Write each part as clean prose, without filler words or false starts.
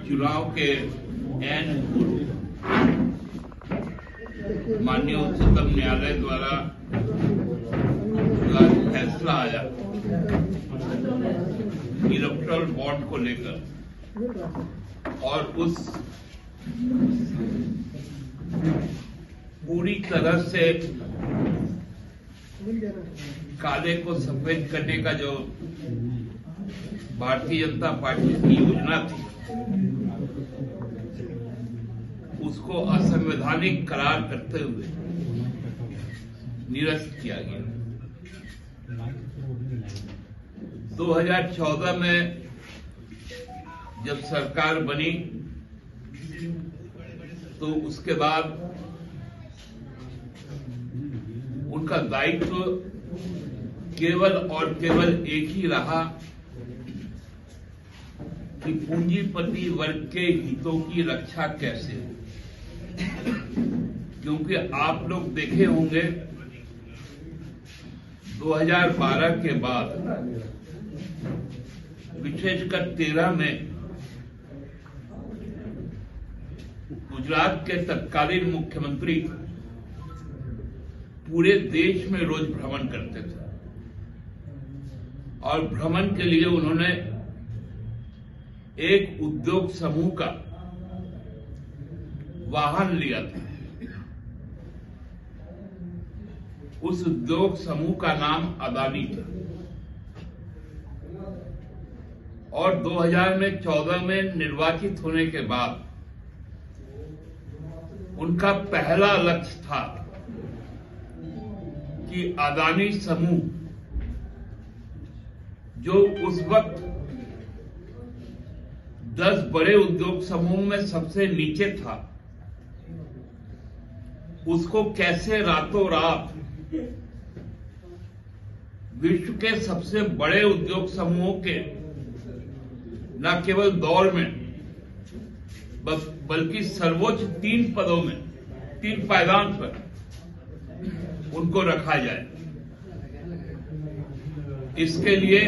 चुनाव के एन पूर्व माननीय उच्चतम न्यायालय द्वारा फैसला आया इलेक्टोरल बॉन्ड को लेकर और उस पूरी तरह से काले को सफेद करने का जो भारतीय जनता पार्टी की योजना थी उसको असंवैधानिक करार करते हुए निरस्त किया गया। 2014 में जब सरकार बनी तो उसके बाद उनका दायित्व केवल और केवल एक ही रहा कि पूंजीपति वर्ग के हितों की रक्षा कैसे हो, क्योंकि आप लोग देखे होंगे 2012 के बाद विशेषकर 13 में गुजरात के तत्कालीन मुख्यमंत्री पूरे देश में रोज भ्रमण करते थे और भ्रमण के लिए उन्होंने एक उद्योग समूह का वाहन लिया था। उस उद्योग समूह का नाम अदानी था और 2014 में निर्वाचित होने के बाद उनका पहला लक्ष्य था कि अदानी समूह जो उस वक्त 10 बड़े उद्योग समूह में सबसे नीचे था उसको कैसे रातों रात विश्व के सबसे बड़े उद्योग समूहों के न केवल दौर में बल्कि सर्वोच्च 3 पदों में 3 पायदान पर उनको रखा जाए। इसके लिए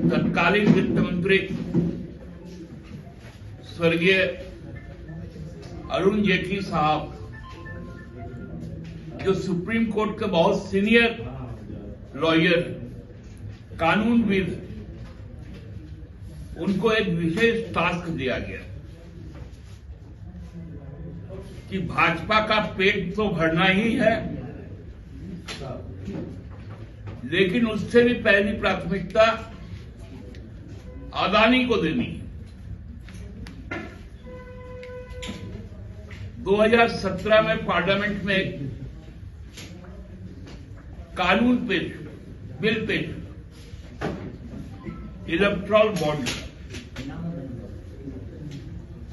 तत्कालीन वित्त मंत्री स्वर्गीय अरुण जेटली साहब जो सुप्रीम कोर्ट के बहुत सीनियर लॉयर कानूनविद, उनको एक विशेष टास्क दिया गया कि भाजपा का पेट तो भरना ही है, लेकिन उससे भी पहली प्राथमिकता अदानी को देनी है। 2017 में पार्लियामेंट में एक कानून पेश, बिल पेश, इलेक्टोरल बॉन्ड,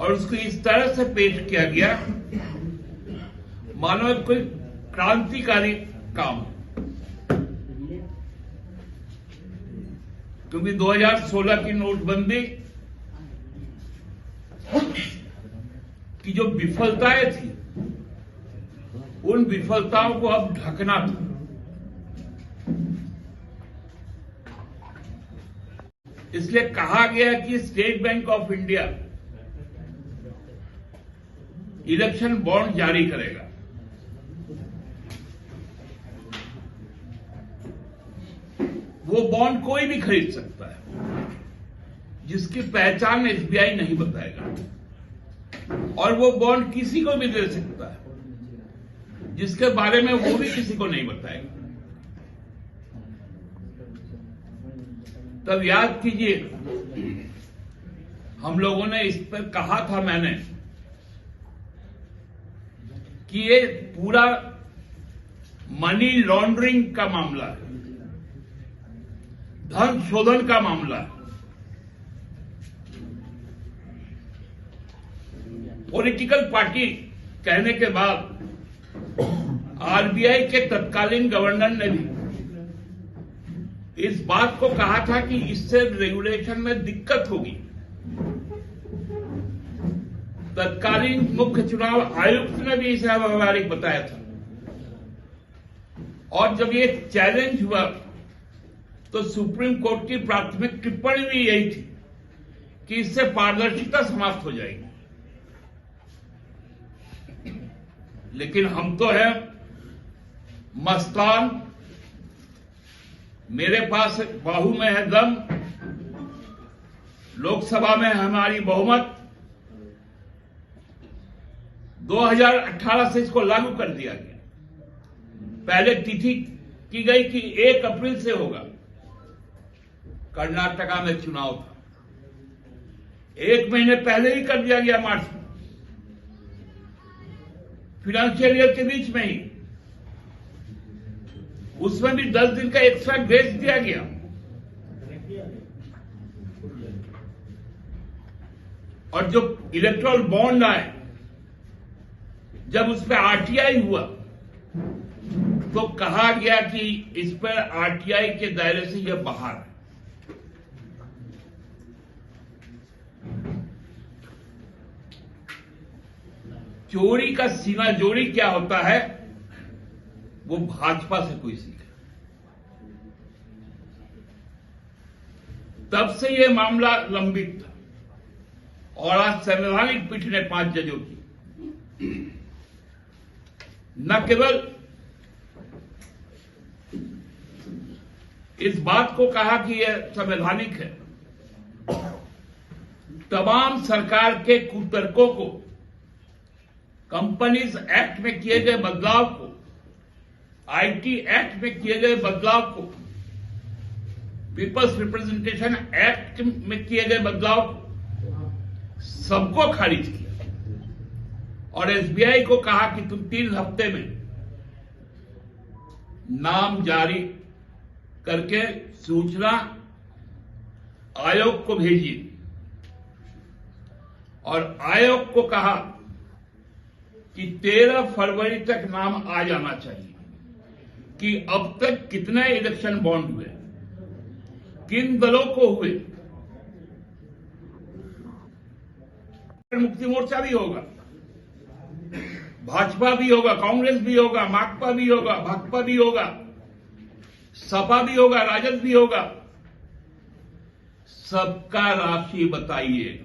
और उसको इस तरह से पेश किया गया मानो कोई क्रांतिकारी काम, क्योंकि 2016 की नोटबंदी की जो विफलताएं थी उन विफलताओं को अब ढकना था। इसलिए कहा गया कि state bank of India election bond जारी करेगा। वो बॉन्ड कोई भी खरीद सकता है जिसकी पहचान एसबीआई नहीं बताएगा, और वो बॉन्ड किसी को भी दे सकता है जिसके बारे में वो भी किसी को नहीं बताएगा। तब याद कीजिए हम लोगों ने इस पर कहा था, मैंने, कि ये पूरा मनी लॉन्ड्रिंग का मामला है, धन शोधन का मामला है। पॉलिटिकल पार्टी कहने के बाद आरबीआई के तत्कालीन गवर्नर ने भी इस बात को कहा था कि इससे रेगुलेशन में दिक्कत होगी। तत्कालीन मुख्य चुनाव आयुक्त ने भी इसे अव्यावहारिक बताया था, और जब ये चैलेंज हुआ तो सुप्रीम कोर्ट की प्राथमिक टिप्पणी भी यही थी कि इससे पारदर्शिता समाप्त हो जाएगी। लेकिन हम तो हैं मस्तान, मेरे पास बाहू में है दम, लोकसभा में हमारी बहुमत, 2018 से इसको लागू कर दिया गया। पहले तिथि की गई कि 1 अप्रैल से होगा। कर्नाटका में चुनाव था, 1 महीने पहले ही कर दिया गया, मार्च में, फाइनेंशियल ईयर के बीच में ही। उसमें भी 10 दिन का एक्स्ट्रा ग्रेस दिया गया। और जो इलेक्ट्रल बॉन्ड आए, जब उस पर आरटीआई हुआ तो कहा गया कि इस पर आरटीआई के दायरे से यह बाहर है। चोरी का सीना जोड़ी क्या होता है, वो भाजपा से कोई सीखे। तब से यह मामला लंबित था और आज संवैधानिक पीठ ने 5 जजों की न केवल इस बात को कहा कि यह संवैधानिक है, तमाम सरकार के कुतर्कों को, कंपनीज एक्ट में किए गए बदलाव को, आईटी एक्ट में किए गए बदलाव को, पीपल्स रिप्रेजेंटेशन एक्ट में किए गए बदलाव को, सबको खारिज किया और एसबीआई को कहा कि तुम 3 हफ्ते में नाम जारी करके सूचना आयोग को भेजिए। और आयोग को कहा कि 13 फरवरी तक नाम आ जाना चाहिए कि अब तक कितने इलेक्शन बॉन्ड हुए, किन दलों को हुए। मुक्ति मोर्चा भी होगा, भाजपा भी होगा, कांग्रेस भी होगा, माकपा भी होगा, भाकपा भी होगा, सपा भी होगा, राजद भी होगा। सबका राशि बताइए।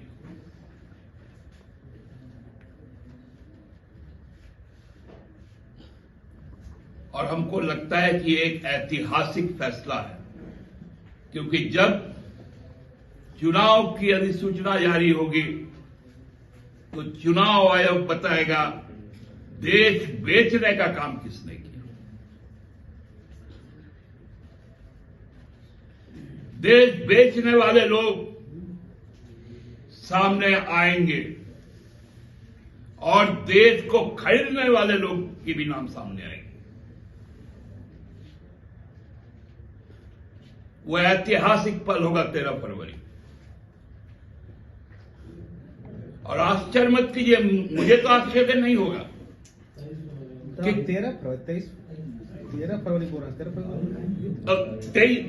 और हमको लगता है कि एक ऐतिहासिक फैसला है, क्योंकि जब चुनाव की अधिसूचना जारी होगी तो चुनाव आयोग बताएगा देश बेचने का काम किसने किया। देश बेचने वाले लोग सामने आएंगे और देश को खरीदने वाले लोग के भी नाम सामने आएंगे। वो ऐतिहासिक पल होगा 13 फरवरी। और आश्चर्य मत कीजिए, मुझे तो आश्चर्य नहीं होगा कि 13 फरवरी बोल रहा,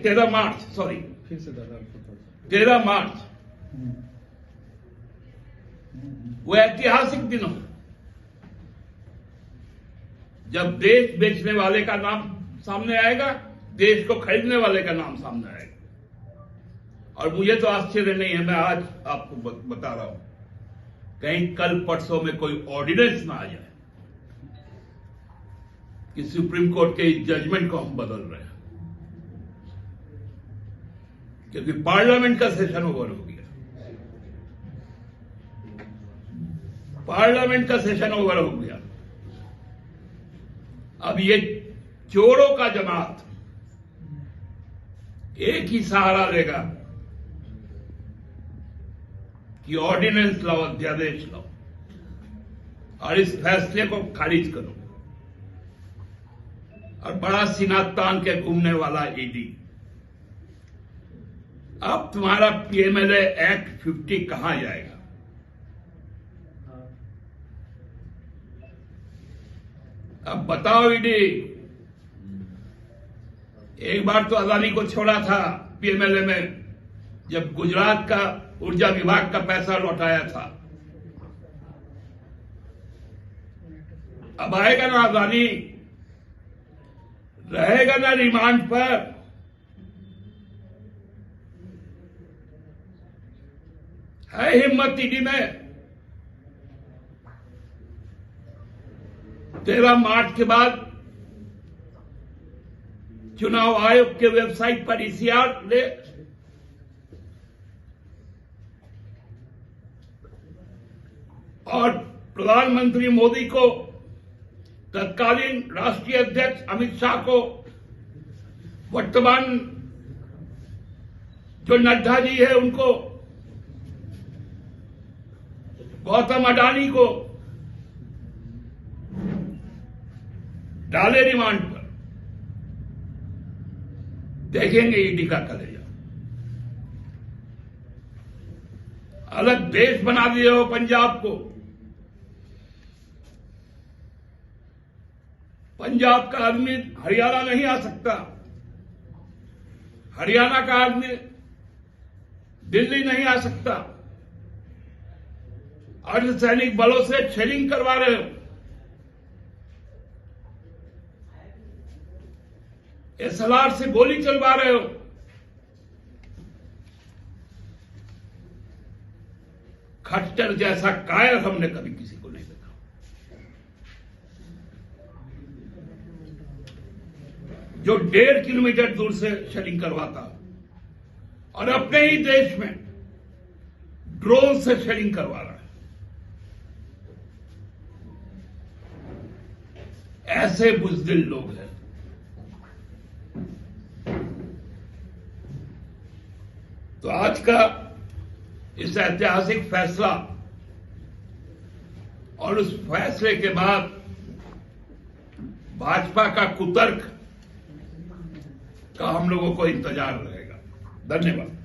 13 मार्च, सॉरी, फिर से 13 मार्च, वो ऐतिहासिक दिन हो जब देश बेचने वाले का नाम सामने आएगा, देश को खरीदने वाले का नाम सामने आएगा। और मुझे तो आश्चर्य नहीं है, मैं आज आपको बता रहा हूं, कहीं कल परसों में कोई ऑर्डिनेंस ना आ जाए कि सुप्रीम कोर्ट के इस जजमेंट को हम बदल रहे हैं, क्योंकि पार्लियामेंट का सेशन ओवर हो गया। पार्लियामेंट का सेशन ओवर हो गया। अब ये चोरों का जमात एक ही सहारा लेगा कि ऑर्डिनेंस लाओ, अध्यादेश लाओ और इस फैसले को खारिज करो। और बड़ा सीना तान के घूमने वाला ईडी, अब तुम्हारा पीएमएलए एक्ट 50 कहां जाएगा? अब बताओ ईडी, एक बार तो अदानी को छोड़ा था पीएमएलए में, जब गुजरात का ऊर्जा विभाग का पैसा लौटाया था। अब आएगा ना अदानी, रहेगा ना रिमांड पर। है हिम्मत ईडी में 13 मार्च के बाद चुनाव आयोग के वेबसाइट पर ईसीआर ले और प्रधानमंत्री मोदी को, तत्कालीन राष्ट्रीय अध्यक्ष अमित शाह को, वर्तमान जो नड्डा जी है उनको, गौतम अडानी को डाले रिमांड पर। देखेंगे ईडी का कलेजा। अलग देश बना दिए हो पंजाब को। पंजाब का आदमी हरियाणा नहीं आ सकता, हरियाणा का आदमी दिल्ली नहीं आ सकता। अर्धसैनिक बलों से शेलिंग करवा रहे हो। एसएलआर से गोली चलवा रहे हो। खट्टर जैसा कायर हमने कभी किसी को नहीं देखा। जो 1.5 किलोमीटर दूर से शेलिंग करवाता और अपने ही देश में ड्रोन से शेलिंग करवा रहा है। ऐसे बुज़दिल लोग हैं। तो आज का इस ऐतिहासिक फैसला और उस फैसले के बाद भाजपा का कुतर्क का हम लोगों को इंतजार रहेगा। धन्यवाद।